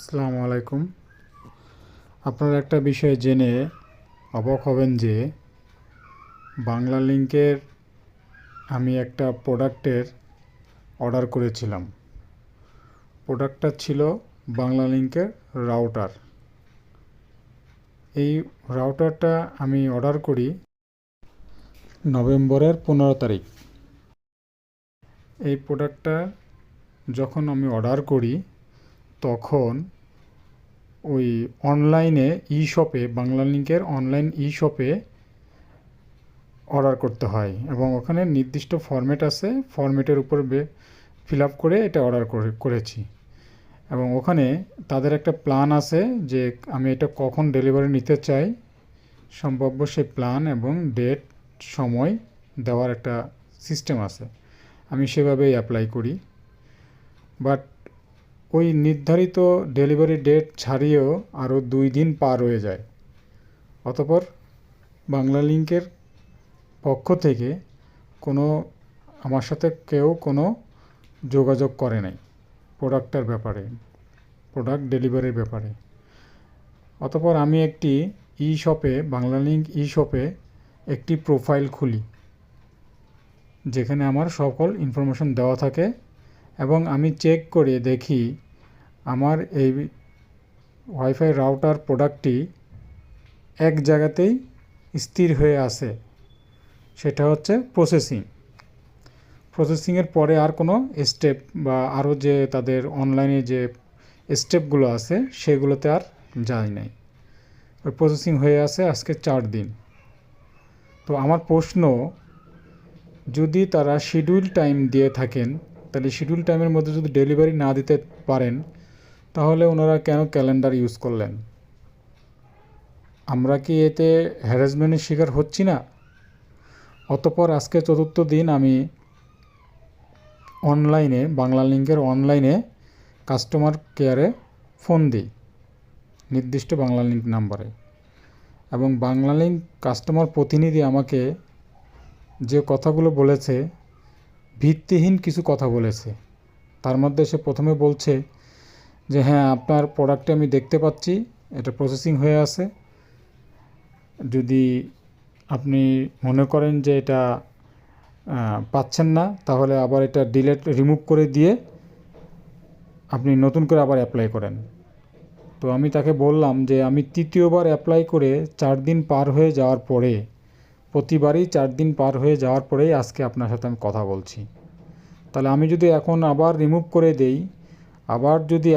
আসসালামু আলাইকুম। আপনারা একটা বিষয় জেনে অবাক হবেন যে বাংলা লিংকের আমি একটা প্রোডাক্টের অর্ডার করেছিলাম। প্রোডাক্টটা ছিল বাংলা লিংকের রাউটার। এই রাউটারটা আমি অর্ডার করি নভেম্বরের 15 তারিখ। এই প্রোডাক্টটা যখন আমি অর্ডার করি তখন ওই অনলাইনে শপে বাংলা লিংকের অনলাইন শপে অর্ডার করতে হয় এবং ওখানে নির্দিষ্ট ফরম্যাট আছে, ফরম্যাটের উপর ফিল আপ করে এটা অর্ডার করেছি এবং ওখানে তাদের একটা প্ল্যান আছে যে আমি এটা কখন ডেলিভারি নিতে চাই, সম্ভাব্য সেই প্ল্যান এবং ডেট সময় দেওয়ার একটা সিস্টেম আছে। আমি সেভাবেই অ্যাপ্লাই করি, বাট ওই নির্ধারিত ডেলিভারি ডেট ছাড়িয়েও আরও 2 দিন পার হয়ে যায়। অতঃপর বাংলা লিংকের পক্ষ থেকে আমার সাথে কেউ কোনো যোগাযোগ করে নাই প্রোডাক্টের ব্যাপারে, প্রোডাক্ট ডেলিভারির ব্যাপারে। অতঃপর আমি একটি শপে বাংলা লিংক শপে একটি প্রোফাইল খুলি যেখানে আমার সকল ইনফরমেশন দেওয়া থাকে এবং আমি চেক করে দেখি আমার এই ওয়াইফাই রাউটার প্রোডাক্টটি এক জায়গাতেই স্থির হয়ে আছে, সেটা হচ্ছে প্রসেসিংয়ের পরে আর কোনো স্টেপ বা আরও যে তাদের অনলাইনে যে স্টেপগুলো আছে সেগুলোতে আর যায় নাই। ওই প্রসেসিং হয়ে আছে আজকে 4 দিন। তো আমার প্রশ্ন, যদি তারা শিডিউল টাইম দিয়ে থাকেন তাহলে শিডিউল টাইমের মধ্যে যদি ডেলিভারি না দিতে পারেন তাহলে ওনারা কেন ক্যালেন্ডার ইউজ করলেন? আমরা কি এতে হ্যারাসমেন্টের শিকার হচ্ছি না? অতঃপর আজকে 4র্থ দিন আমি অনলাইনে বাংলা লিংকের অনলাইনে কাস্টমার কেয়ারে ফোন দিই নির্দিষ্ট বাংলা লিংক নাম্বারে, এবং বাংলা লিংক কাস্টমার প্রতিনিধি আমাকে যে কথাগুলো বলেছে ভিত্তিহীন কিছু কথা বলেছে। তার মধ্যে সে প্রথমে বলছে যে হ্যাঁ, আপনার প্রোডাক্টে আমি দেখতে পাচ্ছি এটা প্রসেসিং হয়ে আছে, যদি আপনি মনে করেন যে এটা পাচ্ছেন না তাহলে আবার এটা রিমুভ করে দিয়ে আপনি নতুন করে আবার অ্যাপ্লাই করেন। তো আমি তাকে বললাম যে আমি 3য়বার অ্যাপ্লাই করে 4 দিন পার হয়ে যাওয়ার পরে, প্রতিবারই 4 দিন পার হয়ে যাওয়ার পরেই আজকে আপনার সাথে আমি কথা বলছি। তাহলে আমি যদি এখন আবার রিমুভ করে দেই, আবার যদি